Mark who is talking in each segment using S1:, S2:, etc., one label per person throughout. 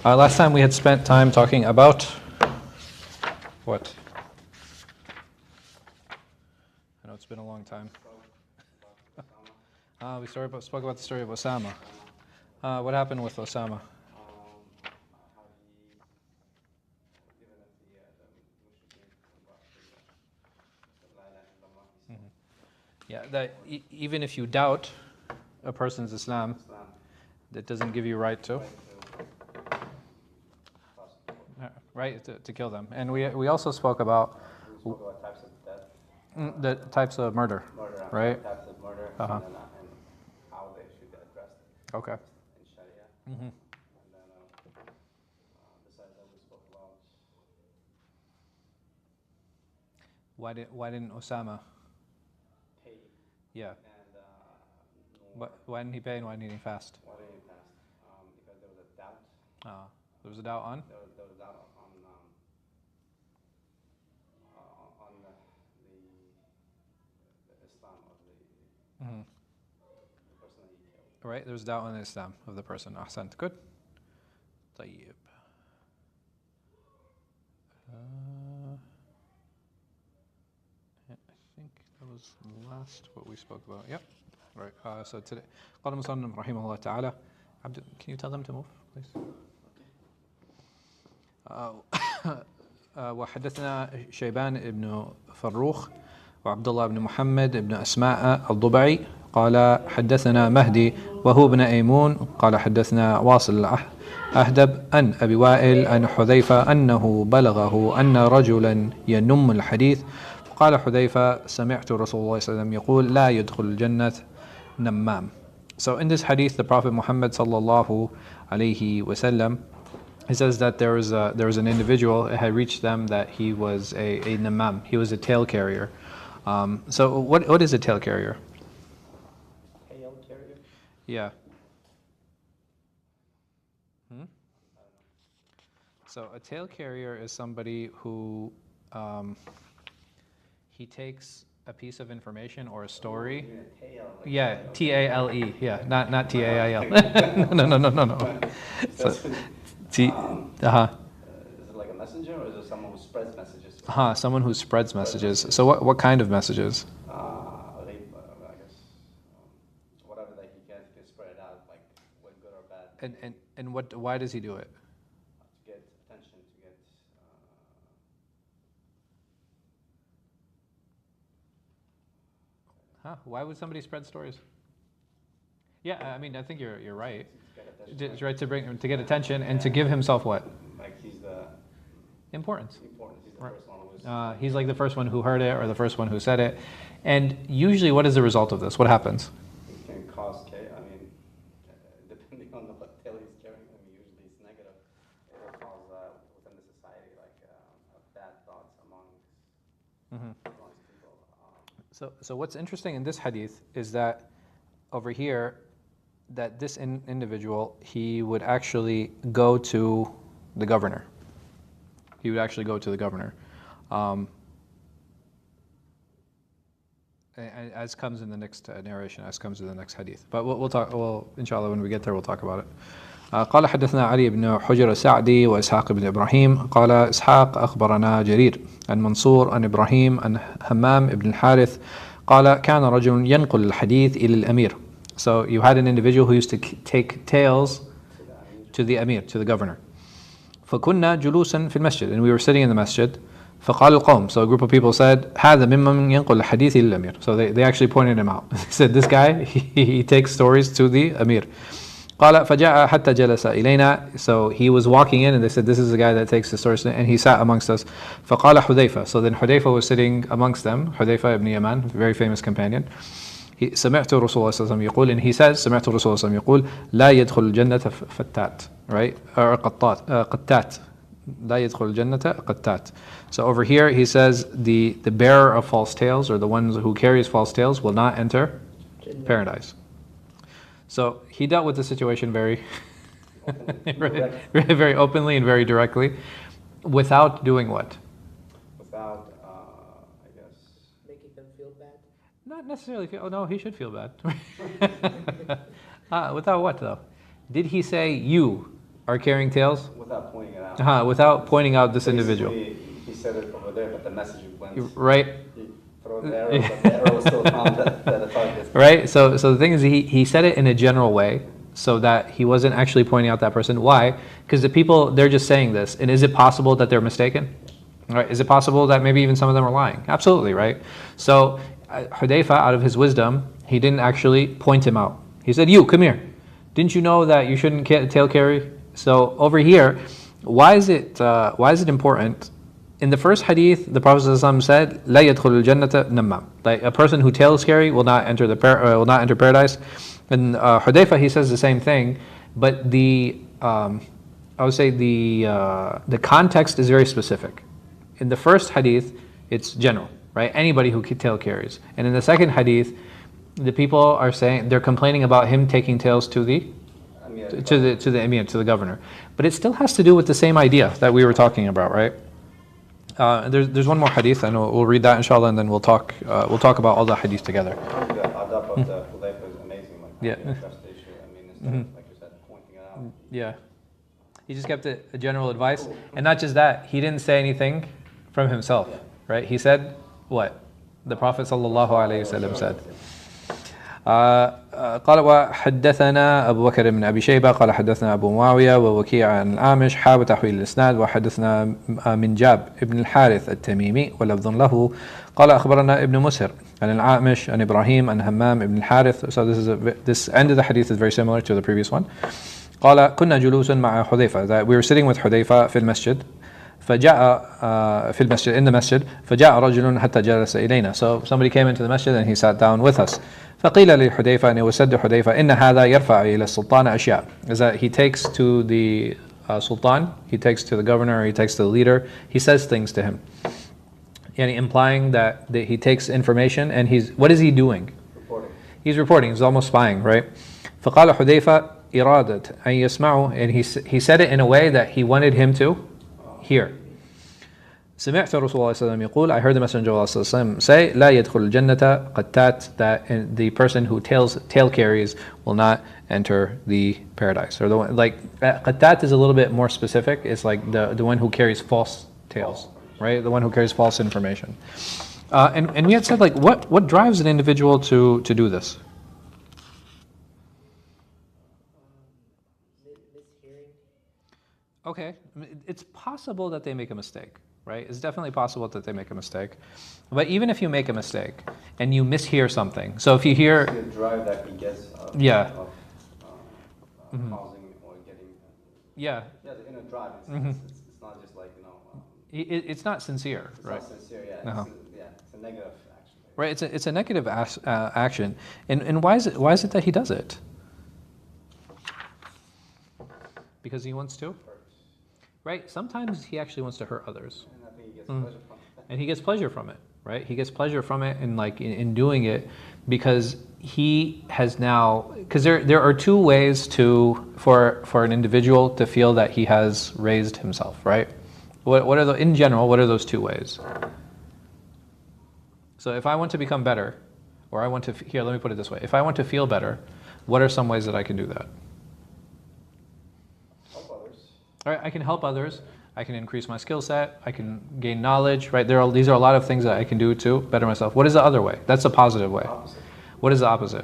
S1: Last time we had spent time talking about what? I know it's been a long time. We spoke about the story of Osama. What happened with Osama? Yeah, that even if you doubt a person's Islam, that doesn't give you right to kill them. And we also spoke about
S2: types of death.
S1: The types of murder, right?
S2: Types of murder and how they should get addressed.
S1: Okay.
S2: In Sharia.
S1: Mm-hmm.
S2: And then besides that, we spoke about
S1: Why didn't Osama
S2: pay.
S1: Yeah.
S2: And
S1: Why didn't he pay and why didn't he fast?
S2: why didn't he fast? Because there was a doubt.
S1: There was a doubt on?
S2: There was a doubt on the Islam of the person that he killed.
S1: Right, there was a doubt on the Islam of the person. Ahsant. Good. طيب. I think that was last what we spoke about. Yep. Right. So today, قال المصنف رحمه الله تعالى. Can you tell them to move, please? وحدثنا شيبان ابن فروخ وعبد الله بن محمد بن أسماء الضبعي قال حدثنا مهدي وهو ابن أيمون قال حدثنا واصل أهدب عن أبي وائل عن حذيفة أنه بلغه أن رجلا ينم الحديث قال حذيفة سمعت رسول الله صلى الله عليه وسلم يقول لا يدخل الجنة نمام. So in this hadith, the Prophet Muhammad sallallahu alayhi wasallam, he says that there was an individual, it had reached them that he was a namam, he was a tail carrier. So what is a tail carrier?
S2: Tail carrier?
S1: Yeah. So a tail carrier is somebody who he takes a piece of information or a story. Yeah, T-A-L-E. Yeah, not T-A-I-L. No. So,
S2: Is it like a messenger, or is it someone who spreads messages?
S1: Someone who spreads messages. So what kind of messages?
S2: I guess whatever that he can spread it out, like with good or bad.
S1: And why does he do it?
S2: To get attention, to get.
S1: Why would somebody spread stories? Yeah, I mean, I think you're right. It's right to get attention and to give himself what?
S2: Like he's the
S1: importance.
S2: He's the first one who's.
S1: He's like the first one who heard it or the first one who said it. And usually, what is the result of this? What happens?
S2: It can cause chaos. I mean, depending on what tail he's carrying, I mean, usually it's negative. It will cause within the society like bad thoughts amongst people.
S1: So what's interesting in this hadith is that over here, that this individual, he would actually go to the governor. He would actually go to the governor. As comes in the next narration, as comes in the next hadith. But we'll talk, inshallah, when we get there, we'll talk about it. قال حدثنا علي بن حجر السعدي وإسحاق بن إبراهيم قال إسحاق أخبرنا جرير عن منصور عن إبراهيم عن همام بن الحارث قال كان رجل ينقل الحديث إلى الأمير. So you had an individual who used to take tales to the Amir, to the governor. فكنا جلوسا في المسجد, and we were sitting in the masjid. فقال القوم, so a group of people said هذا ممن ينقل الحديث إلى الأمير. So they actually pointed him out. They said this guy, he takes stories to the Amir. قال فجاء حتى جلس إلينا. So he was walking in and they said this is the guy that takes the stories, and he sat amongst us. فقال حذيفة. So then Hudayfa was sitting amongst them, Hudayfa ibn Yaman, very famous companion. سمعت رسول الله صلى الله عليه وسلم يقول, and he says سمعت رسول الله صلى الله عليه وسلم يقول لا يدخل الجنة فتات, right, or قتات, لا يدخل الجنة قتات. So over here he says the bearer of false tales, or the ones who carries false tales, will not enter paradise. So he dealt with the situation very very openly and very directly, without doing what?
S2: Without, I guess,
S3: making them feel bad.
S1: Not necessarily feel. Oh no, he should feel bad. Without what though? Did he say you are carrying tales?
S2: Without pointing it out.
S1: Without pointing out this
S2: Basically,
S1: individual.
S2: he said it over there, but the message went.
S1: Right?
S2: He threw the arrow, but the arrow still found the target.
S1: Right? So the thing is, he said it in a general way, so that he wasn't actually pointing out that person. Why? Because the people, they're just saying this. And is it possible that they're mistaken? Right? Is it possible that maybe even some of them are lying? Absolutely, right? So Hudayfa, out of his wisdom, he didn't actually point him out. He said, you, come here. Didn't you know that you shouldn't tail carry? So over here, why is it important? In the first hadith, the Prophet ﷺ said, "La yadkhulul jannata nammam." Like a person who tails carry will not enter paradise. And Hudayfa, he says the same thing, but I would say the context is very specific. In the first hadith, it's general, right? Anybody who tail carries. And in the second hadith, the people are saying they're complaining about him taking tails to the emir, to the governor. But it still has to do with the same idea that we were talking about, right? There's one more hadith, and we'll read that inshallah, and then we'll talk about all the hadith together.
S2: The adab of the Hudayfa is amazing. Like,
S1: Yeah.
S2: trust issue. I mean, instead of, like you said, pointing it out.
S1: Yeah. He just kept it a general advice. And not just that, he didn't say anything from himself, right? He said what? The Prophet ﷺ said. قال وحدثنا أبو بكر بن أبي شيبة قال حدثنا أبو معاوية ووكيع عن الأعمش حاب تحويل الإسناد وحدثنا من جاب ابن الحارث التميمي ولفظ له قال أخبرنا ابن مسهر عن الأعمش عن إبراهيم عن همام ابن الحارث. So this end of the hadith is very similar to the previous one. قال كنا جلوسا مع حذيفة, that we were sitting with حذيفة في المسجد فجاء في المسجد, in the masjid, فجاء رجل حتى جلس إلينا. So somebody came into the masjid and he sat down with us. فقيل لحذيفة, and it was said to حذيفة, إن هذا يرفع إلى السلطان أشياء, is that he takes to the sultan, he takes to the governor, he takes to the leader, he says things to him, and implying that he takes information, and what is he doing? He's reporting. He's almost spying, right? فقال حذيفة إرادة أن يسمعه, and he said it in a way that he wanted him to hear. سمعت رسول الله صلى الله عليه وسلم يقول, I heard the Messenger of Allah صلى الله عليه وسلم say, لا يدخل الجنة قتات, that the person who tail carries will not enter the paradise. Or the one, like qattat is a little bit more specific. It's like the one who carries false tales, right? The one who carries false information. And we had said, like, what drives an individual to do this? Okay, it's possible that they make a mistake, right? It's definitely possible that they make a mistake. But even if you make a mistake and you mishear something, so if you hear...
S2: The drive that he gets of,
S1: yeah.
S2: of causing or getting...
S1: yeah.
S2: Yeah, the inner drive. It's not just like,
S1: it's not sincere,
S2: it's
S1: right?
S2: It's not sincere, yeah. It's a negative action.
S1: Right, it's a negative action. And why is it that he does it? Because he wants to? Right, sometimes he actually wants to hurt others.
S2: And I think he gets pleasure from it.
S1: And he gets pleasure from it, right? He gets pleasure from it, and like in doing it, because he has now, because there are two ways for an individual to feel that he has raised himself, right? What are in general, what are those two ways? So if I want to become better, or I want to, here, let me put it this way. If I want to feel better, what are some ways that I can do that? All right, I can help others, I can increase my skill set, I can gain knowledge, right? These are a lot of things that I can do to better myself. What is the other way? That's a positive way.
S2: Opposite.
S1: What is the opposite?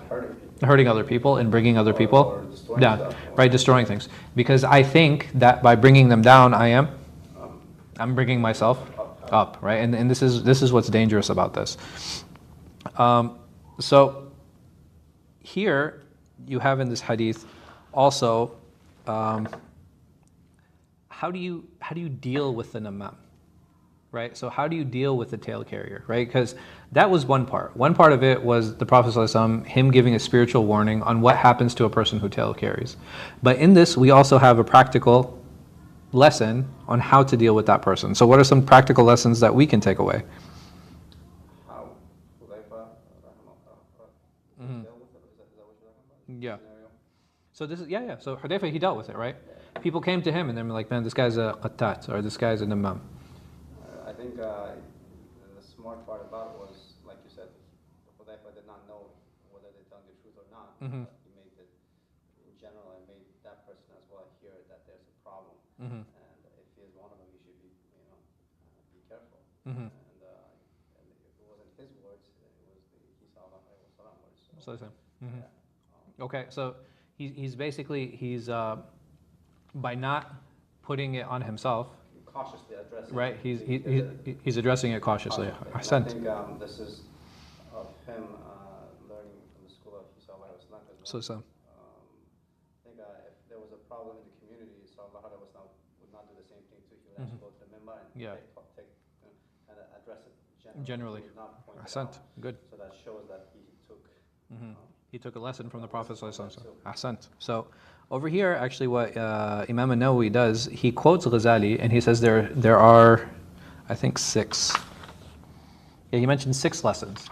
S1: Hurting other people and bringing other people down,
S2: stuff.
S1: right? Destroying things. Because I think that by bringing them down, I'm bringing myself up, right? And this is what's dangerous about this. So here you have in this hadith also. How do you deal with the namam, right? So how do you deal with the tail carrier, right? Because that was one part. One part of it was the Prophet ﷺ, him giving a spiritual warning on what happens to a person who tail carries. But in this, we also have a practical lesson on how to deal with that person. So what are some practical lessons that we can take away?
S2: How Hudayfa dealt with it? Is that what you're talking about?
S1: Yeah. So this is, yeah. So Hudayfa, he dealt with it, right? People came to him and they were like, man, this guy's a qattat, or this guy's a namam.
S2: I think the smart part about it was, like you said, Hudayfa did not know whether they're telling the truth or not. But he made it in general and made that person as well hear that there's a
S1: Mm-hmm.
S2: And if he is one of them, you should be, be careful.
S1: Mm-hmm.
S2: And if it wasn't his words, it was the Isa words.
S1: So, mm-hmm.
S2: Yeah.
S1: Okay, so he's basically, by not putting it on himself,
S2: Cautiously addressing
S1: right?
S2: it.
S1: He's addressing it cautiously.
S2: I think this is of him learning from the school of Isa as well.
S1: So.
S2: I think if there was a problem in the community, Sallallahu Alaihi Wasallam would not do the same thing too. He would actually go to the member and and address it generally. He would not point it out.
S1: Good.
S2: So that shows that he took.
S1: He took a lesson from the Prophet Ahsant. So over here, actually, what Imam An-Nawawi does, he quotes Ghazali, and he says there are, I think, 6. Yeah, he mentioned 6 lessons.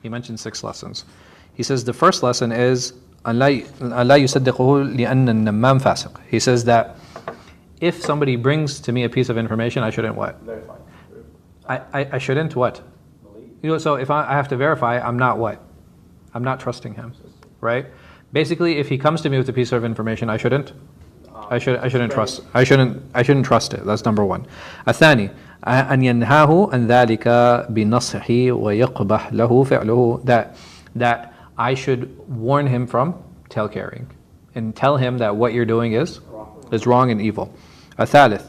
S1: He says the first lesson is أن لا يصدقه لأن النمام فاسق. He says that if somebody brings to me a piece of information, I shouldn't what?
S2: Verify.
S1: I shouldn't what?
S2: Believe.
S1: So if I have to verify, I'm not what? I'm not trusting him, right? Basically, if he comes to me with a piece of information, I shouldn't trust. I shouldn't trust it. That's number 1. الثاني أن ينهاه عن ذلك بنصحه ويقبح له فعله. That I should warn him from tale carrying and tell him that what you're doing is wrong and evil. الثالث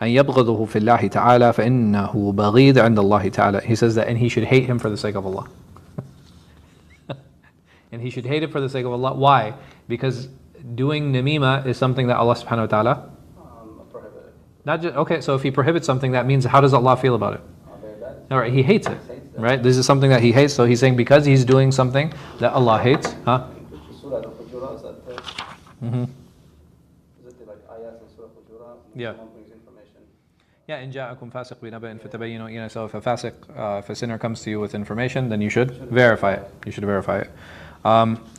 S1: أن يبغضه في الله تعالى فإنه بغيض عند الله تعالى. He says that, and he should hate him for the sake of Allah. And he should hate it for the sake of Allah. Why? Because doing namima is something that Allah subhanahu wa ta'ala
S2: Prohibited.
S1: not just, okay, so if he prohibits something, that means how does Allah feel about it? All right, he hates it, right? This is something that he hates, so he's saying because he's doing something that Allah hates, huh? Mm-hmm. Yeah. Yeah, in ja'akum fasiq bi naba'in fatabayyanu. So if if a sinner comes to you with information, then you should verify it.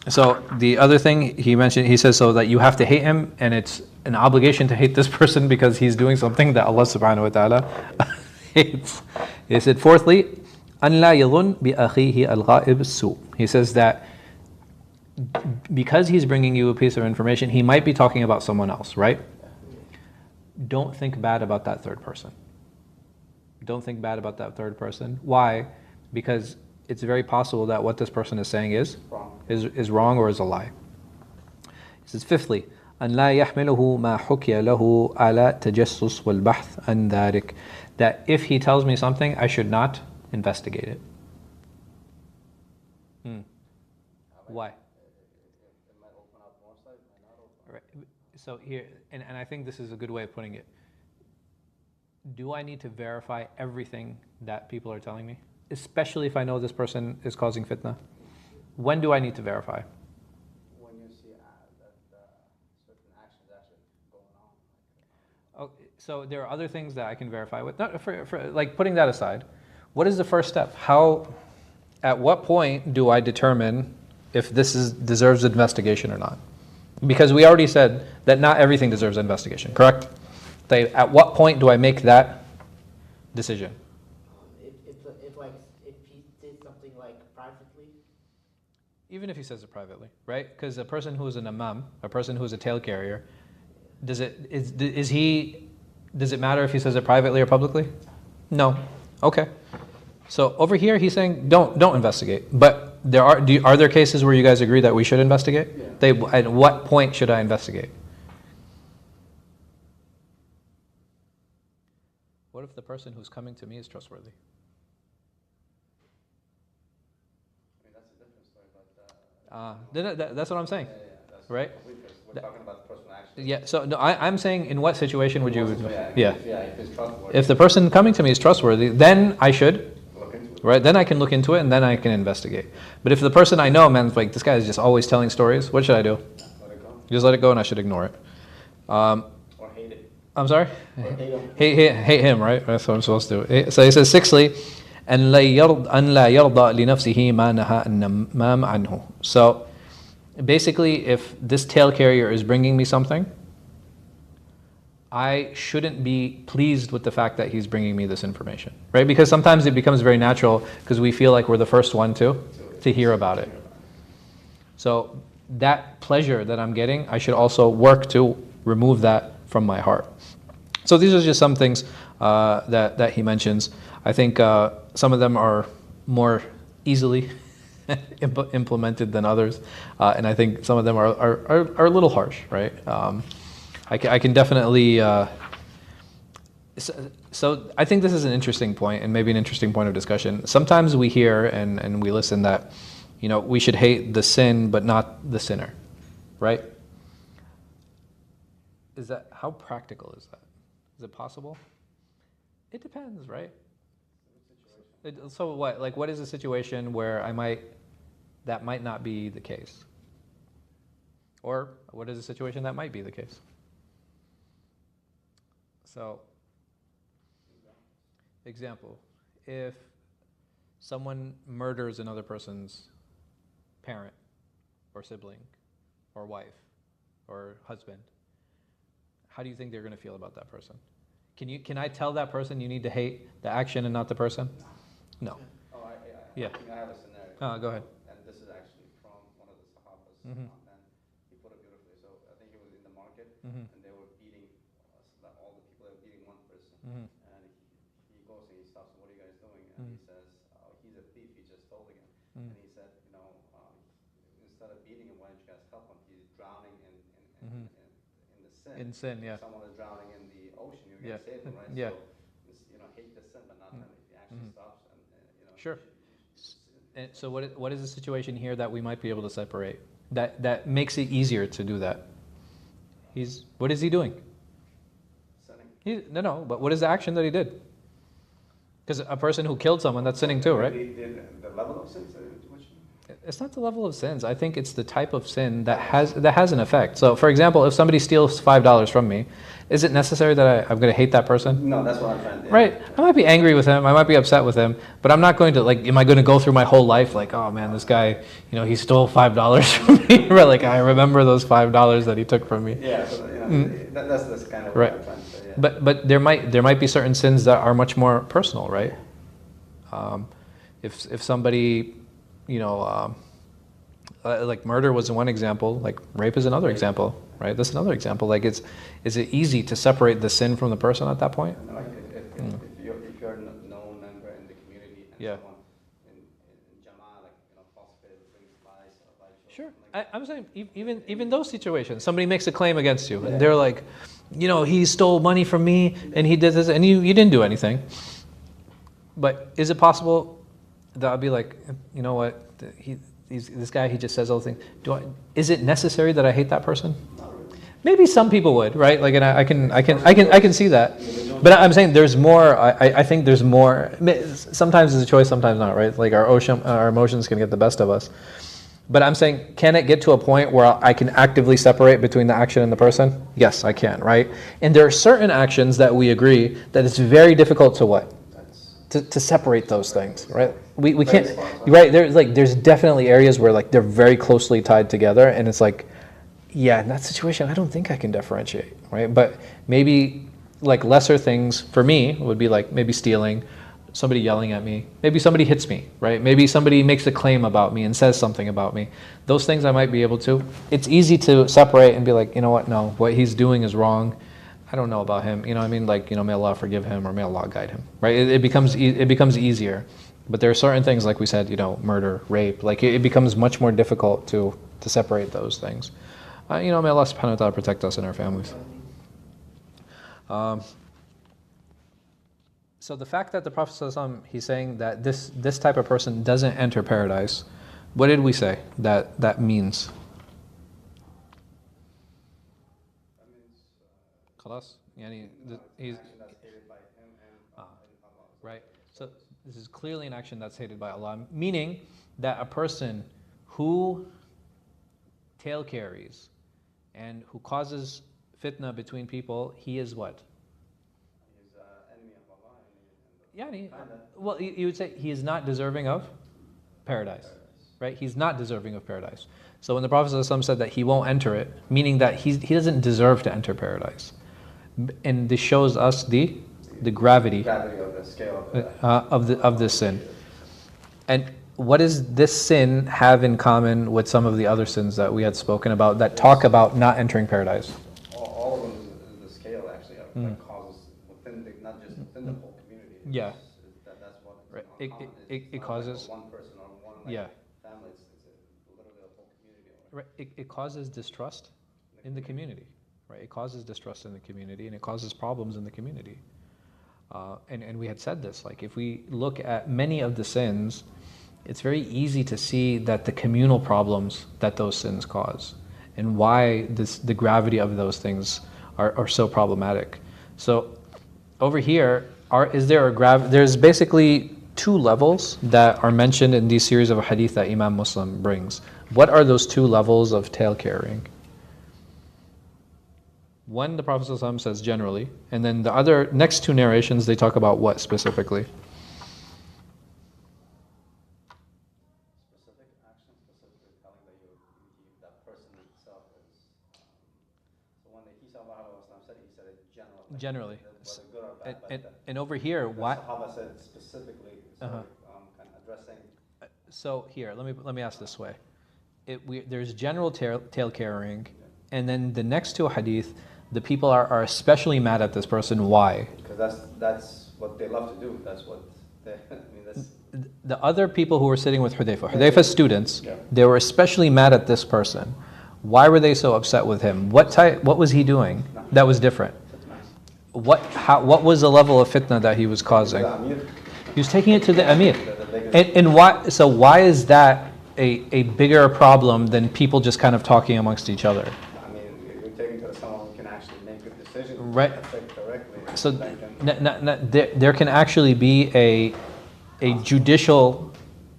S1: So the other thing he mentioned, he says so that you have to hate him, and it's an obligation to hate this person because he's doing something that Allah subhanahu wa ta'ala hates. He said, fourthly, أن لا يظن بأخيه الغائب السوء. He says that because he's bringing you a piece of information, he might be talking about someone else, right? Don't think bad about that third person. Why? Because it's very possible that what this person is saying is wrong or is a lie. He says, fifthly, أن لا يحمله ما حكي له على تجسس والبحث عن ذلك. That if he tells me something, I should not investigate it. Why?
S2: It might open up more sides, it might not open up.
S1: Right. So here, and I think this is a good way of putting it. Do I need to verify everything that people are telling me? Especially if I know this person is causing fitna. When do I need to verify?
S2: When you see that certain actions actually going on.
S1: Oh, so there are other things that I can verify with. Not for like putting that aside. What is the first step? At what point do I determine if this deserves investigation or not? Because we already said that not everything deserves investigation, correct? At what point do I make that decision?
S3: If he did something like privately.
S1: Even if he says it privately, right? Because a person who is an imam, a person who is a tail carrier, does it matter if he says it privately or publicly? No. Okay. So over here he's saying don't investigate. But are there cases where you guys agree that we should investigate?
S2: Yeah.
S1: At what point should I investigate? What if the person who's coming to me is trustworthy?
S2: I mean, that's a different story, but...
S1: That's what I'm saying, right?
S2: We're talking about the person actually...
S1: Yeah, so no, I'm saying in what situation would you...
S2: If it's trustworthy.
S1: If the person coming to me is trustworthy, then I should...
S2: Look into it.
S1: Right, then I can look into it and then I can investigate. But if the person I know, man, like this guy is just always telling stories, what should I do?
S2: Let it go.
S1: Just let it go and I should ignore it.
S2: Or hate it.
S1: I'm sorry?
S2: Or hate him.
S1: Hate him, right? That's what I'm supposed to do. So he says, sixthly, أن لا يرضى لنفسه ما نهى النمام عنه. So basically, if this tail carrier is bringing me something, I shouldn't be pleased with the fact that he's bringing me this information, right? Because sometimes it becomes very natural because we feel like we're the first one to hear about it. So that pleasure that I'm getting, I should also work to remove that from my heart. So these are just some things that he mentions. I think some of them are more easily implemented than others, and I think some of them are a little harsh, right? I can definitely. So I think this is an interesting point, and maybe an interesting point of discussion. Sometimes we hear and we listen that, we should hate the sin but not the sinner, right? How practical is that? Is it possible? It depends, right? So what? Like, what is a situation where that might not be the case? Or what is a situation that might be the case? So, example, if someone murders another person's parent or sibling or wife or husband, how do you think they're going to feel about that person? Can I tell that person you need to hate the action and not the person? No.
S2: Oh,
S1: Yeah.
S2: I think I have a scenario.
S1: Go ahead.
S2: And this is actually from one of the Sahabas,
S1: Mhm.
S2: and he put it beautifully. So I think he was in the market,
S1: Mhm.
S2: and they were beating, all the people were beating one person.
S1: Mhm.
S2: And he goes and he stops, what are you guys doing? And he says, he's a thief, he just stole again. And he said, instead of beating him, why don't you guys help him? He's drowning in the sin.
S1: In sin, yeah.
S2: If someone is drowning in the ocean, you're
S1: Yeah.
S2: going to save them, right?
S1: Yeah.
S2: So, hate the sin, but not him. If he actually stops and,
S1: Sure. And so what is the situation here that we might be able to separate? That makes it easier to do that. What is he doing?
S2: Sinning.
S1: No, but what is the action that he did? Because a person who killed someone, that's sinning too, right?
S2: The level of sin, which
S1: It's not the level of sins. I think it's the type of sin that has an effect. So, for example, if somebody steals $5 from me, is it necessary that I'm going to hate that person?
S2: No, that's what I'm trying to do.
S1: Right. I might be angry with him. I might be upset with him, but I'm not going to am I going to go through my whole life like, oh man, this guy, he stole $5 from me. Or I remember those $5 that he took from me.
S2: Yeah, so, that's kind of
S1: Right.
S2: what I'm trying to say. Yeah.
S1: But there might be certain sins that are much more personal, right? If somebody, like murder was one example, like rape is another example, right? That's another example. Is it easy to separate the sin from the person at that point?
S2: No, if you're a known member in the community and
S1: Yeah.
S2: someone in Jama'ah, falsified brings lies about
S1: Sure.
S2: children,
S1: I'm saying even those situations, somebody makes a claim against you, and they're like, he stole money from me, and he did this, and you didn't do anything. But is it possible that I'll be like, you know what, this guy, he just says all the things. Is it necessary that I hate that person?
S2: Not really.
S1: Maybe some people would, right? And I can see that. But I'm saying there's more. I think there's more. Sometimes it's a choice, sometimes not, right? Like our emotions can get the best of us. But I'm saying, can it get to a point where I can actively separate between the action and the person? Yes, I can, right? And there are certain actions that we agree that it's very difficult to what? To separate those things, right? We can't, right? There's definitely areas where they're very closely tied together, and it's in that situation, I don't think I can differentiate, right? But maybe lesser things for me would be maybe stealing, somebody yelling at me, maybe somebody hits me, right? Maybe somebody makes a claim about me and says something about me. Those things I might be able to. It's easy to separate and be you know what? No, what he's doing is wrong. I don't know about him. May Allah forgive him or may Allah guide him, right? It becomes easier. But there are certain things, like we said, murder, rape, it becomes much more difficult to separate those things. May Allah subhanahu wa ta'ala protect us and our families. So the fact that the Prophet ﷺ, he's saying that this type of person doesn't enter paradise, what did we say that means? Khalas? He's
S2: that's hated by him and Allah.
S1: right. So this is clearly an action that's hated by Allah, meaning that a person who tail carries and who causes fitna between people, he is what?
S2: He's enemy of Allah.
S1: Well, you would say he is not deserving of paradise, right? He's not deserving of paradise. So when the Prophet ﷺ said that he won't enter it, meaning that he doesn't deserve to enter paradise. And this shows us the gravity
S2: Gravity of the scale
S1: of this sin. And what does this sin have in common with some of the other sins that we had spoken about that talk about not entering paradise?
S2: all of them is the scale actually that causes within the, not just within the whole community.
S1: Yeah.
S2: That's what
S1: Right.
S2: is uncommon. It's
S1: It
S2: not
S1: causes,
S2: like one person or one like,
S1: yeah,
S2: family. It's literally a whole community.
S1: right. It causes distrust in the community, right? It causes distrust in the community, and it causes problems in the community. And we had said this, like if we look at many of the sins, it's very easy to see that the communal problems that those sins cause, and why the gravity of those things are so problematic. So over here, there's basically two levels that are mentioned in these series of hadith that Imam Muslim brings. What are those two levels of tale carrying? One, the Prophet ﷺ says generally, and then the other next two narrations, they talk about what specifically?
S2: Specific action, specifically telling that that person itself is. So when he said he said it generally.
S1: Generally.
S2: Whether good or bad.
S1: And over here, why?
S2: Sahaba said specifically, kind of addressing.
S1: So here, let me ask this way: there's general tale carrying, and then the next two hadith, the people are especially mad at this person. Why?
S2: Because that's what they love to do. That's what they. That's.
S1: The other people who were sitting with Hudayfa's students,
S2: Yeah.
S1: they were especially mad at this person. Why were they so upset with him? What was he doing that was different? What was the level of fitna that he was causing? He was taking it to the Amir. And why? So why is that a bigger problem than people just kind of talking amongst each other?
S2: I mean, you're taking to someone who can actually make good decisions,
S1: Right.
S2: correctly.
S1: So there can actually be a judicial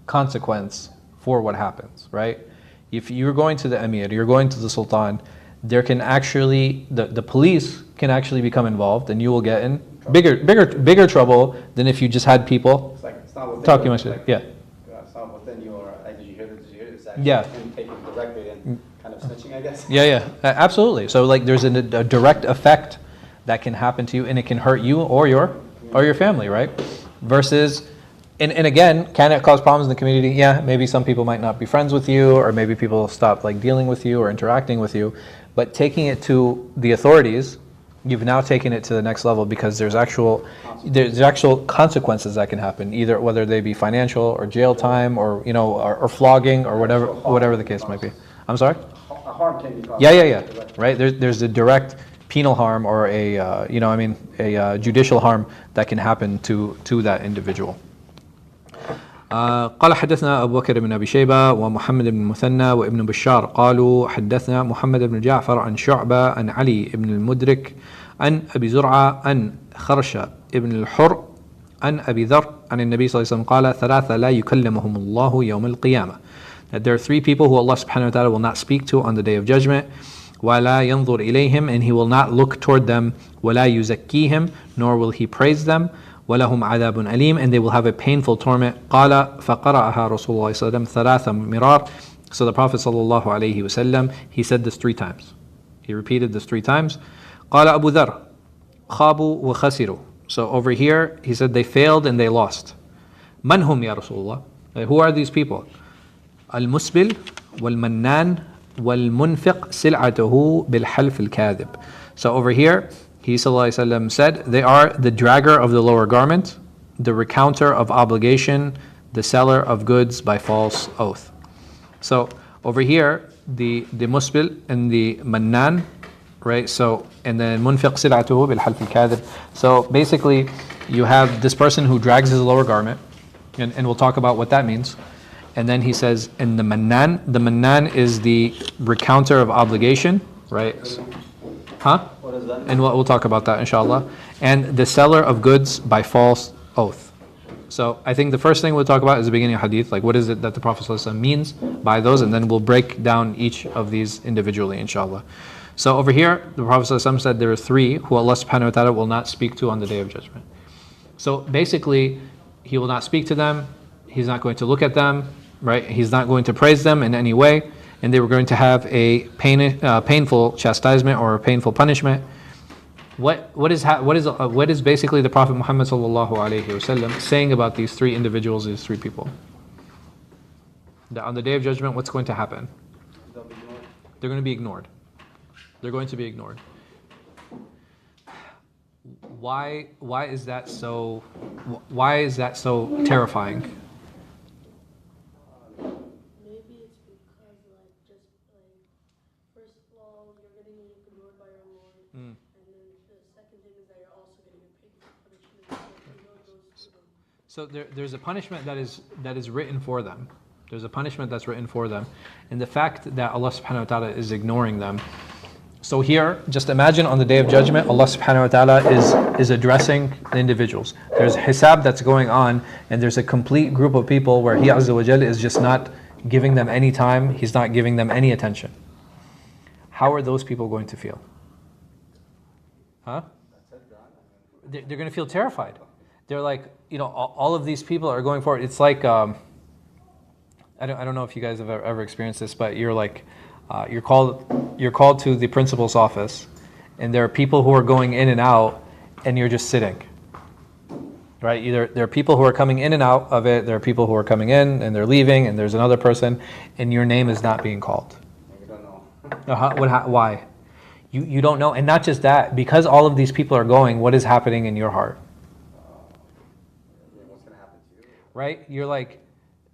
S1: consequence for what happens, right? If you're going to the Amir, you're going to the Sultan, there can actually, the police can actually become involved, and you will get in bigger trouble than if you just had people
S2: It's not within
S1: talking
S2: you,
S1: about it. Yeah.
S2: It's not within you, or did you hear this? Did you hear this? It's actually
S1: Yeah.
S2: him taking directly and kind of snitching, I guess.
S1: Yeah, absolutely. So like there's a direct effect that can happen to you, and it can hurt you or your family, right? Versus, and again, can it cause problems in the community? Yeah, maybe some people might not be friends with you, or maybe people stop like dealing with you or interacting with you. But taking it to the authorities, you've now taken it to the next level, because there's actual consequences that can happen, either whether they be financial or jail time, or or flogging, or whatever the case might be. I'm sorry?
S2: A harm can be caused.
S1: Yeah. Right. There's a direct penal harm, or a judicial harm that can happen to that individual. قال حدثنا أبو بكر بن أبي شيبة ومحمد بن المثنى وابن بشار قالوا حدثنا محمد بن جعفر عن شعبة عن علي بن المدرك عن أبي زرعة عن خرش بن الحر عن أبي ذر عن النبي صلى الله عليه وسلم قال ثلاثة لا يكلمهم الله يوم القيامة. That there are three people who Allah subhanahu wa ta'ala will not speak to on the day of judgment. ولا ينظر إليهم, and He will not look toward them. ولا يزكيهم, nor will He praise them. وَلَهُمْ عَذَابٌ أَلِيمٌ, and they will have a painful torment. قَالَ فَقَرَأَهَا رَسُولُ اللَّهِ صَلَّى اللَّهُ عَلَيْهِ وسلم ثَلَاثَ مِرَارٍ. So the Prophet sallallahu alaihi wasallam, he said this 3 times. He repeated this 3 times. قَالَ أَبُو ذَرْ خَابُوا وَخَسِرُوا. So over here, he said they failed and they lost. مَنْ هُمْ يَا رَسُولُ اللَّهِ? Who are these people? الْمُسْبِلْ وَالْمَنَّانِ وَالْمُنْفِقْ سِلْعَتَهُ بِالْحَلْفِ الْكَاذِبِ. So over here, He ﷺ said, they are the dragger of the lower garment, the recounter of obligation, the seller of goods by false oath. So over here, the musbil and the mannan, right? So, and then munfiq sil'atuhu bil half al-kadhib. So basically, you have this person who drags his lower garment, and we'll talk about what that means. And then he says, and the mannan is the recounter of obligation, right? Huh?
S2: What is that?
S1: And we'll talk about that, inshallah. And the seller of goods by false oath. So I think the first thing we'll talk about is the beginning of hadith, like what is it that the Prophet ﷺ means by those, and then we'll break down each of these individually, inshallah. So over here, the Prophet ﷺ said there are 3 who Allah subhanahu wa ta'ala will not speak to on the day of judgment. So basically, He will not speak to them, He's not going to look at them, right? He's not going to praise them in any way, and they were going to have a painful chastisement or a painful punishment. What is basically the Prophet Muhammad sallallahu alaihi wasallam saying about these 3 individuals, these 3 people? That on the day of judgment, what's going to happen? They're going to be ignored. They're going to be ignored. why is that so? Why is that so terrifying?
S4: Maybe it's because, like, just like, first of all, you're getting ignored by your Lord, and then the second thing is that you're also getting a paid punishment. So you know those two things.
S1: So there's a punishment that is written for them. There's a punishment that's written for them, and the fact that Allah Subhanahu wa Taala is ignoring them. So here, just imagine on the Day of Judgment, Allah Subhanahu wa Taala is addressing the individuals. There's hisab that's going on, and there's a complete group of people where He Azza wa Jal is just not giving them any time. He's not giving them any attention. How are those people going to feel? Huh? They're going to feel terrified. They're like, all of these people are going forward. It's like, I don't know if you guys have ever experienced this, but you're like, you're called to the principal's office, and there are people who are going in and out, and you're just sitting. Right? Either there are people who are coming in and out of it, there are people who are coming in and they're leaving, and there's another person, and your name is not being called.
S2: We don't know.
S1: Why? You don't know, and not just that, because all of these people are going, what is happening in your heart?
S2: What's going to happen to you?
S1: Right? You're like,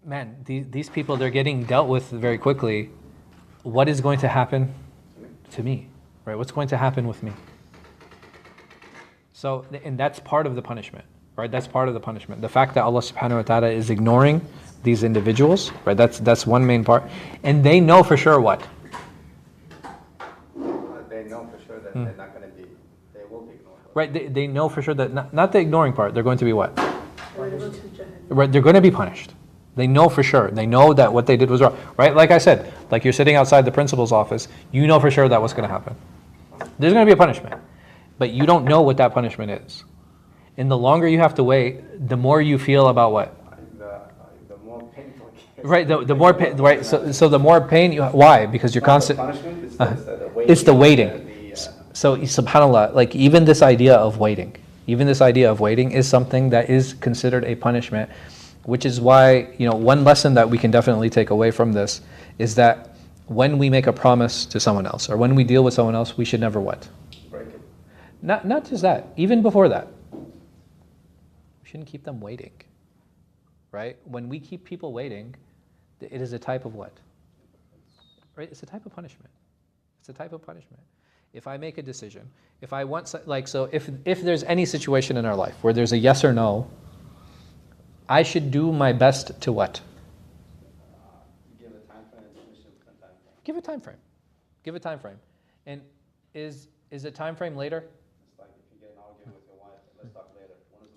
S1: man, these people, they're getting dealt with very quickly. What is going to happen to me? Right? What's going to happen with me? So, and that's part of the punishment, right? That's part of the punishment. The fact that Allah Subhanahu wa Taala is ignoring these individuals, right? That's one main part. And they know for sure what?
S2: They know for sure that they're not going to be, they will be ignored.
S1: Right? They know for sure that, not the ignoring part, they're going to be what?
S4: They're going to go to Jahannam.
S1: Right? They're going to be punished. They know for sure. They know that what they did was wrong. Right? Like I said, like you're sitting outside the principal's office, you know for sure that what's going to happen. There's going to be a punishment. But you don't know what that punishment is. And the longer you have to wait, the more you feel about what?
S2: The more painful it gets.
S1: Right, the more pain, right? So the more pain why? Because you're constant.
S2: Punishment is
S1: It's the waiting. So subhanallah, like even this idea of waiting is something that is considered a punishment, which is why, one lesson that we can definitely take away from this is that when we make a promise to someone else or when we deal with someone else, we should never what?
S2: Break it.
S1: Not just that, even before that. We shouldn't keep them waiting. Right? When we keep people waiting, it is a type of what? Right? It's a type of punishment. It's a type of punishment. If I make a decision, if I want, so if there's any situation in our life where there's a yes or no, I should do my best to what?
S2: Give a time frame and submission for a time frame.
S1: Give a time frame. Give a time frame. And is a time frame later?
S2: It's like if you get an argument with your wife, let's talk later. When is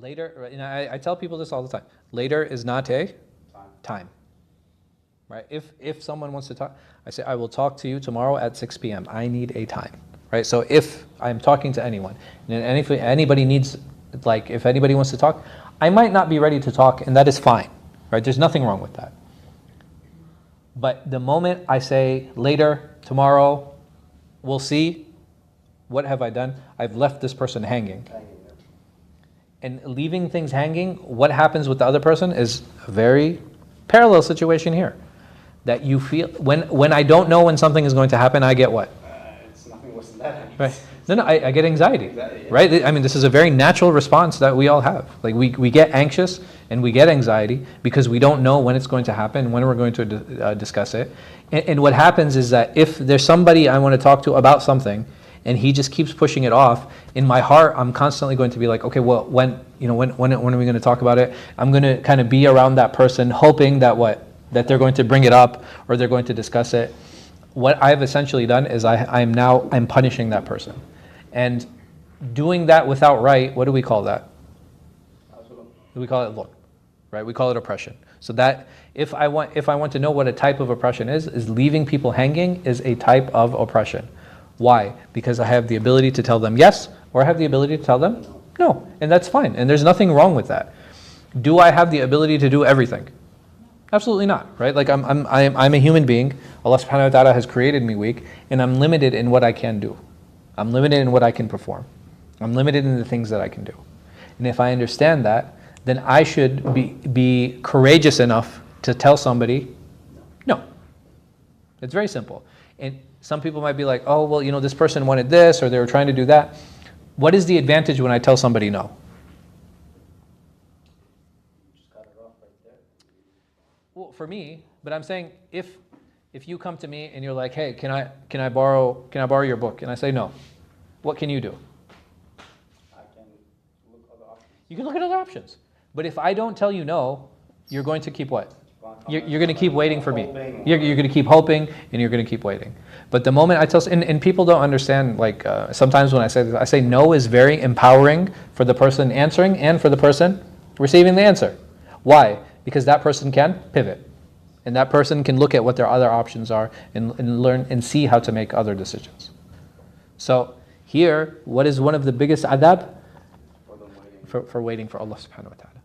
S2: later?
S1: Later, I tell people this all the time. Later is not a time. Right? If someone wants to talk, I say, I will talk to you tomorrow at 6 p.m. I need a time. Right? So if I'm talking to anyone, and if anybody needs, like if anybody wants to talk, I might not be ready to talk, and that is fine. Right? There's nothing wrong with that. But the moment I say later, tomorrow, we'll see, what have I done? I've left this person hanging. And leaving things hanging, what happens with the other person is a very parallel situation here. That you feel, when I don't know when something is going to happen, I get what?
S2: It's nothing worse than that.
S1: Right. No, I get anxiety.
S2: Anxiety, yeah.
S1: Right? I mean, this is a very natural response that we all have. Like we get anxious and we get anxiety because we don't know when it's going to happen, when we're going to discuss it. And what happens is that if there's somebody I want to talk to about something, and he just keeps pushing it off, in my heart, I'm constantly going to be like, okay, well, when are we going to talk about it? I'm going to kind of be around that person, hoping that that they're going to bring it up or they're going to discuss it. What I've essentially done is I'm punishing that person. And doing that without right, what do we call that? We call it dhulm, right? We call it oppression. So that if I want to know what a type of oppression is leaving people hanging is a type of oppression. Why? Because I have the ability to tell them yes, or I have the ability to tell them no, and that's fine. And there's nothing wrong with that. Do I have the ability to do everything? Absolutely not, right? Like I'm a human being. Allah Subhanahu wa Taala has created me weak, and I'm limited in what I can do. I'm limited in what I can perform. I'm limited in the things that I can do. And if I understand that, then I should be courageous enough to tell somebody no. It's very simple. And some people might be like, oh, well, this person wanted this, or they were trying to do that. What is the advantage when I tell somebody no?
S2: Just cut it off right there.
S1: Well, for me, but I'm saying if you come to me and you're like, hey, can I borrow your book? And I say no. What can you do?
S2: I can look other options.
S1: You can look at other options. But if I don't tell you no, you're going to keep what? You're going to keep waiting for me. You're going to keep hoping and you're going to keep waiting. But the moment I tell, and people don't understand, like sometimes when I say this, I say no is very empowering for the person answering and for the person receiving the answer. Why? Because that person can pivot. And that person can look at what their other options are and learn and see how to make other decisions. So here, what is one of the biggest adab? For waiting for Allah subhanahu wa ta'ala.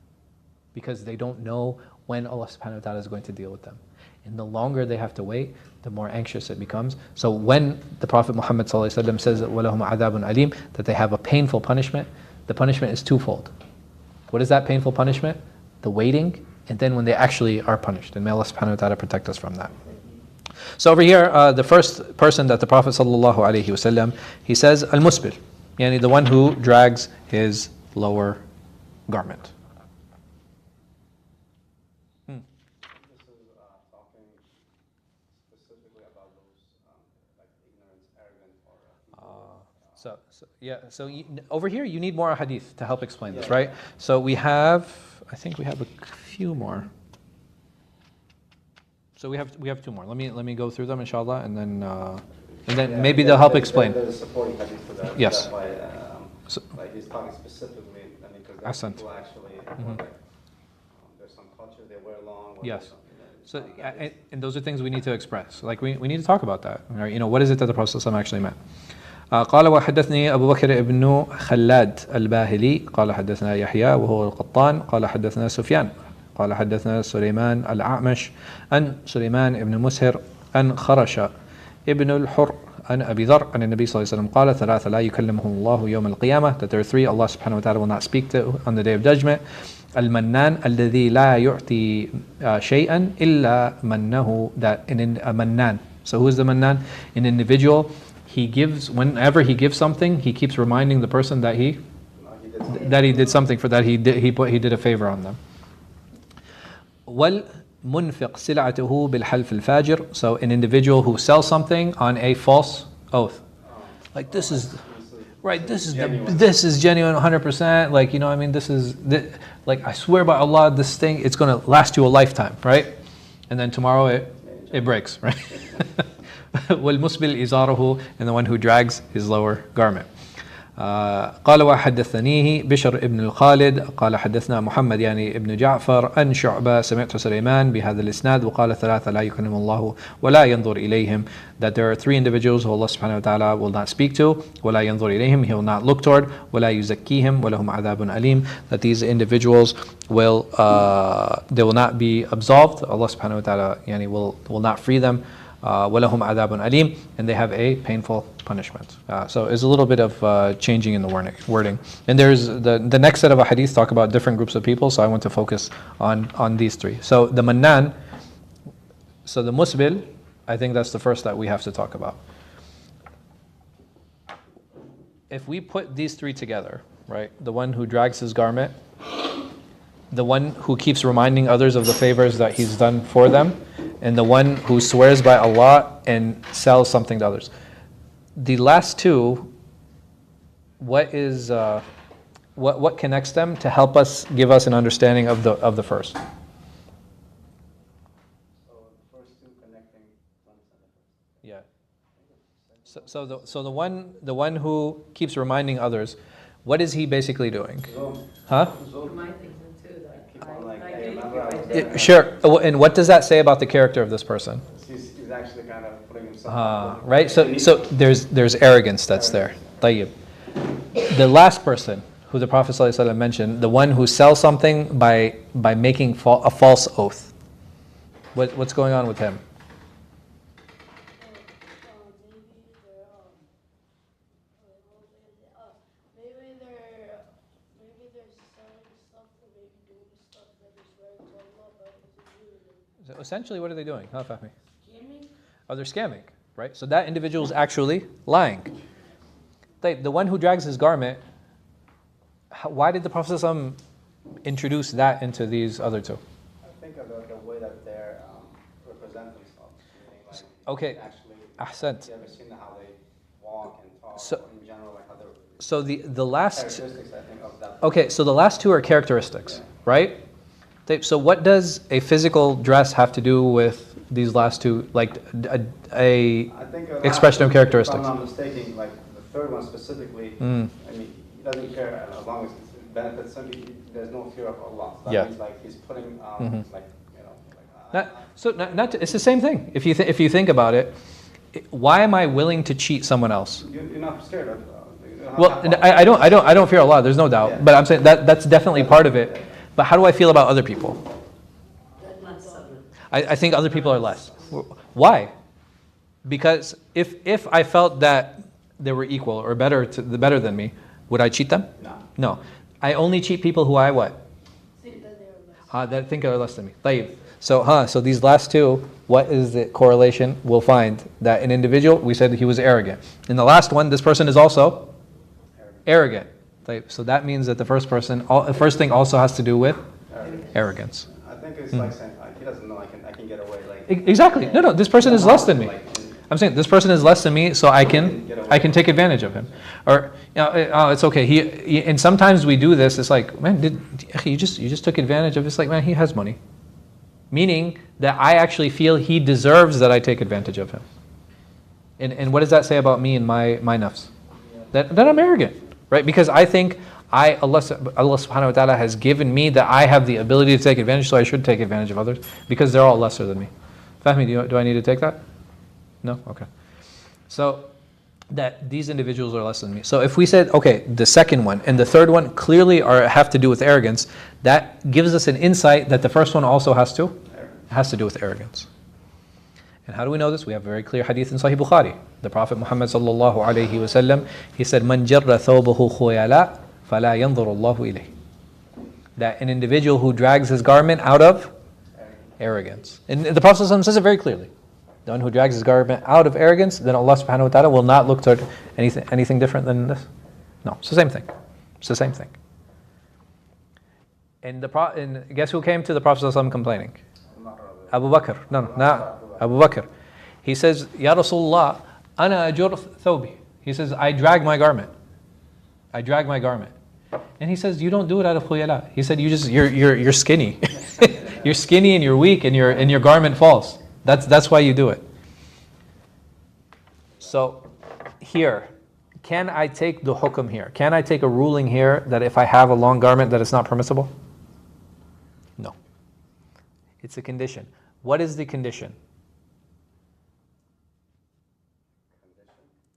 S1: Because they don't know when Allah subhanahu wa ta'ala is going to deal with them. And the longer they have to wait, the more anxious it becomes. So when the Prophet Muhammad sallallahu alaihi wasallam says وَلَهُمْ عَذَابٌ أَلِيمٌ, that they have a painful punishment, the punishment is twofold. What is that painful punishment? The waiting, and then when they actually are punished. And may Allah subhanahu wa ta'ala protect us from that. So over here, the first person that the Prophet sallallahu alaihi wasallam, he says, al-musbil, yani the one who drags his lower garment.
S2: This is talking specifically about those like ignorance, arrogant, or people.
S1: Over here you need more hadith to help explain this, right? So I think we have a few more. So we have two more. Let me go through them, inshallah, and then maybe they'll help explain.
S2: There's a supporting hadith to that.
S1: Yes.
S2: That's why like he's talking specifically, because there's people actually, there's some culture they wear long.
S1: Yes. So and those are things we need to express. Like we need to talk about that. Right? What is it that the Prophet ﷺ actually meant? قال وحدثني أبو بكر ابن خلاد الباهلي قال حدثنا يحيى وهو القطان قال حدثنا سفيان قال حدثنا سليمان الأعمش أن سليمان ابن مسهر أن خرش ابن الحر أن أبي ذر أن النبي صلى الله عليه وسلم قال ثلاثة لا يكلمهم الله يوم القيامة, that there are three Allah subhanahu wa ta'ala will not speak to on the day of judgment. المنان الذي لا يعطي شيئا إلا منه, that a mannan. So who is the mannan? An individual. He gives, whenever he gives something, he keeps reminding the person that he did something for that, he did a favor on them. وَالْمُنْفِقْ سِلْعَتُهُ بِالْحَلْفِ الْفَاجِرِ, so an individual who sells something on a false oath. Like this is genuine 100%, like this is like I swear by Allah, this thing, it's going to last you a lifetime, right? And then tomorrow it breaks, right? والمسبل إزاره, and the one who drags his lower garment. قال وحدثنيه بشر ابن الخالد قال حدثنا محمد يعني ابن جعفر أن شعبة سمعت سليمان بهذا الإسناد وقال ثلاثة لا يكلم الله ولا ينظر إليهم, that there are three individuals who Allah subhanahu wa ta'ala will not speak to, ولا ينظر إليهم, he will not look toward, ولا يزكيهم ولهم عذاب أليم, that these individuals will they will not be absolved, Allah subhanahu wa ta'ala يعني will not free them, وَلَهُمْ عَذَابٌ أَلِيمٌ, and they have a painful punishment. So it's a little bit of changing in the wording. And there's the next set of hadith talk about different groups of people, so I want to focus on these three. So the mannan, so the musbil, I think that's the first that we have to talk about. If we put these three together, right, the one who drags his garment, the one who keeps reminding others of the favors that he's done for them, and the one who swears by Allah and sells something to others. The last two, what connects them to help us, give us an understanding of the first?
S2: So the first two connecting one to the first.
S1: Yeah. So the one who keeps reminding others, what is he basically doing? Huh? Sure. And what does that say about the character of this person?
S2: He's actually kind of putting himself
S1: right. So there's arrogance that's there. طيب. The last person who the Prophet ﷺ mentioned, the one who sells something by making a false oath. What's going on with him? Essentially, what are they doing? Huh, Fahmi?
S4: Scamming?
S1: Oh, they're scamming, right? So that individual is actually lying. The one who drags his garment, why did the Prophet ﷺ introduce that into these other two?
S2: I think of the way that they represent themselves. Meaning, like,
S1: Okay,
S2: actually,
S1: ahsant.
S2: you ever seen how they walk and talk
S1: So-
S2: in general, like how they're
S1: So the last,
S2: characteristics, I think, of that.
S1: okay, so the last two are characteristics, right? So what does a physical dress have to do with these last two, like a
S2: I think
S1: expression of characteristics?
S2: If I'm not mistaken, like the third one specifically, I mean, he doesn't care as long as it benefits him. There's no fear of Allah. So that
S1: Yeah.
S2: means like he's putting, like you know,
S1: Not it's the same thing. If you think about it, why am I willing to cheat someone else?
S2: you're not scared of.
S1: Well, I don't fear Allah. There's no doubt.
S2: Yeah.
S1: But I'm saying that's definitely part of it. But how do I feel about other people? I think other people are less. Why? Because if I felt that they were equal or better than me, would I cheat them?
S2: No.
S1: No. I only cheat people who I what?
S4: Think that they are less.
S1: That think are less than me. طيب. So these last two, what is the correlation? We'll find that an individual, we said that he was arrogant. In the last one, this person is also arrogant. طيب. So that means that the first thing also has to do with arrogance.
S2: I think it's like saying like, he doesn't know I can get away. Like
S1: Exactly. No, this person is less than me.
S2: Like,
S1: I'm saying this person is less than me, so I can take advantage of him. Or it's okay. He and sometimes we do this. It's like, man, you just took advantage of. It's like, man, he has money, meaning that I actually feel he deserves that I take advantage of him. And what does that say about me and my nafs? That I'm arrogant, right? Because I think Allah subhanahu wa ta'ala has given me that I have the ability to take advantage, so I should take advantage of others because they're all lesser than me. Fahmi, do I need to take that? No? Okay. So that these individuals are less than me. So if we said, okay, the second one and the third one clearly have to do with arrogance, that gives us an insight that the first one also has to do with arrogance. And how do we know this? We have a very clear hadith in Sahih Bukhari. The Prophet Muhammad sallallahu alayhi wasallam, he said, "Man jarra thawbahu khuyala, fala yanzuru Allahu ilayh." That an individual who drags his garment out of arrogance. And the Prophet ﷺ says it very clearly. The one who drags his garment out of arrogance, then Allah subhanahu wa ta'ala will not look toward anything different than this. No, it's the same thing. It's the same thing. And guess who came to the Prophet ﷺ complaining? Abu Bakr. No, not Abu Bakr. He says, Ya Rasulullah, ana ajur thawbi. He says, I drag my garment. I drag my garment. And he says, you don't do it out of khuyala. He said, you're skinny. You're skinny and you're weak and your garment falls. That's why you do it. So here, can I take the hukm here? Can I take a ruling here that if I have a long garment that it's not permissible? No. It's a condition. What is the condition?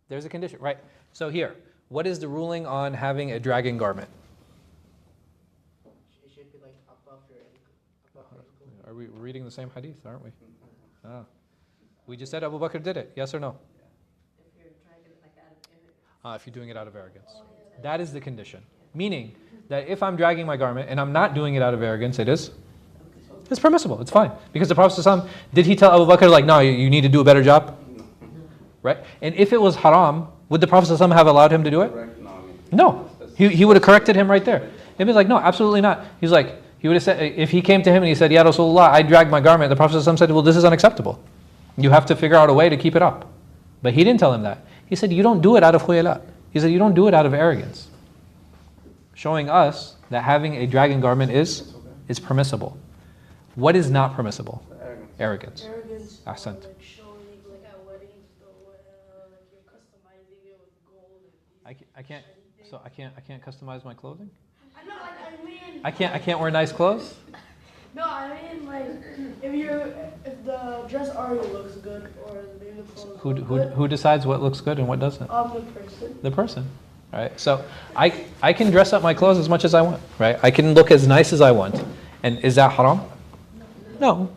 S1: There's a condition, right? So here, what is the ruling on having a dragging garment?
S3: It should be like above your ankle.
S1: Are we reading the same hadith, aren't we? We just said Abu Bakr did it, yes or no?
S5: If you're dragging it like out of arrogance.
S1: If you're doing it out of arrogance. That is the condition. Meaning that if I'm dragging my garment and I'm not doing it out of arrogance, it's permissible, it's fine. Because the Prophet ﷺ, did he tell Abu Bakr like, no, you need to do a better job? Right? And if it was haram, would the Prophet ﷺ have allowed him to do it? No. He would have corrected him right there. He'd be like, no, absolutely not. He's like, he would have said, if he came to him and he said, Ya Rasulullah, I dragged my garment, the Prophet ﷺ said, well, this is unacceptable. You have to figure out a way to keep it up. But he didn't tell him that. He said, you don't do it out of khuyala. He said, you don't do it out of arrogance. Showing us that having a dragging garment is permissible. What is not permissible? Arrogance.
S4: Arrogance.
S1: Ahsant.
S4: Like showing, like at weddings, like you're customizing it with gold. And
S1: I can't customize my clothing?
S4: I know, like I mean.
S1: I can't wear nice clothes?
S4: No, I mean like if the dress already looks good or maybe the clothes look good.
S1: Who decides what looks good and what doesn't?
S4: The person.
S1: The person. Right? So I can dress up my clothes as much as I want, right? I can look as nice as I want. And is that haram? No.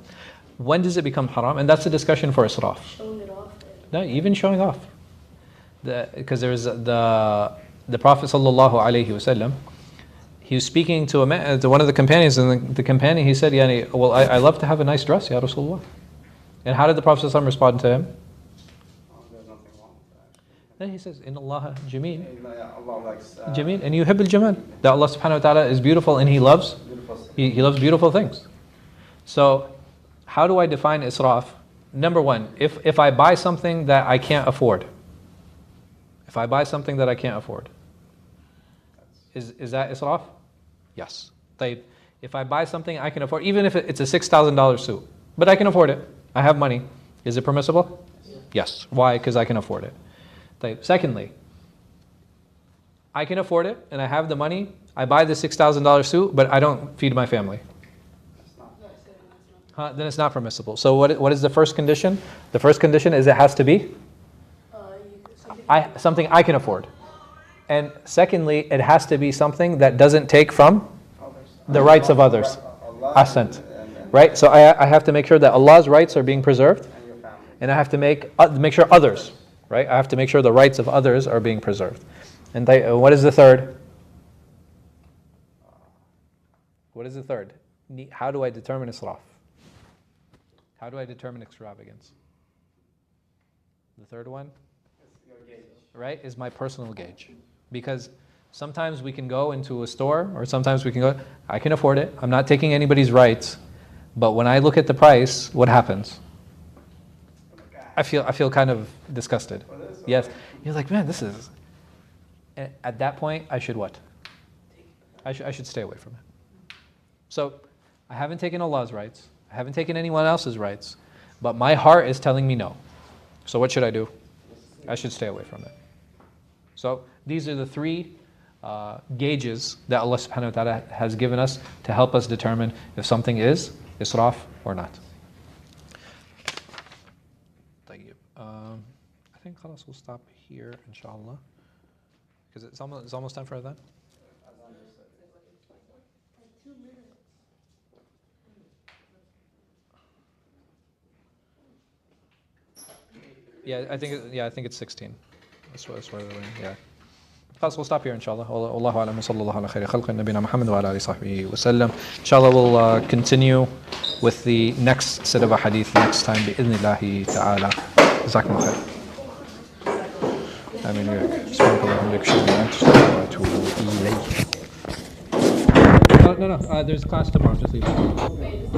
S1: When does it become haram? And that's a discussion for israf.
S4: Showing it off.
S1: No, even showing off. Because there's the Prophet sallallahu alaihi wasallam. He was speaking to one of the companions, and the companion, he said, Yani, well, I love to have a nice dress, Ya Rasulullah. And how did the Prophet ﷺ respond to him?
S2: There's nothing wrong with that.
S1: Then he says, "Inna Allah jameel."
S2: Allah likes
S1: Jameel, and yuhibb al-jamal. That Allah subhanahu wa ta'ala is beautiful and He loves He loves beautiful things. So, how do I define israf? Number one, if I buy something that I can't afford, if I buy something that I can't afford, is that israf? Yes. طيب, if I buy something I can afford, even if it's a $6,000 suit, but I can afford it, I have money, is it permissible? Yes. Why? Because I can afford it. طيب. Secondly, I can afford it and I have the money, I buy the $6,000 suit, but I don't feed my family. Then it's not permissible. So what is the first condition? The first condition is it has to be something I can afford. And secondly, it has to be something that doesn't take from the rights of others. Ahsant. Right? So I have to make sure that Allah's rights are being preserved, and I have to make sure others, right? I have to make sure the rights of others are being preserved. And what is the third? What is the third? How do I determine israf? How do I determine extravagance? The third one, right, is my personal gauge. Because sometimes we can go into a store, or sometimes we can go, I can afford it, I'm not taking anybody's rights, but when I look at the price, what happens? I feel kind of disgusted. Yes, you're like, man, this is. At that point, I should what? I should stay away from it. So, I haven't taken Allah's rights. I haven't taken anyone else's rights, but my heart is telling me no. So what should I do? I should stay away from it. So these are the three gauges that Allah subhanahu wa ta'ala has given us to help us determine if something is israf or not. I think we'll stop here, inshallah, because it's almost time for that. I think it's 16. That's what yeah. We'll stop here, inshallah. Wallahu a'lam, sallallahu ala khayri khalqi nabina Muhammad wa ala alihi sahbihi wa sallam. Inshallah, we'll continue with the next set of hadith next time, bi'idhnillahi ta'ala. Jazakum khair. Amin. No, there's class tomorrow. Just leave it.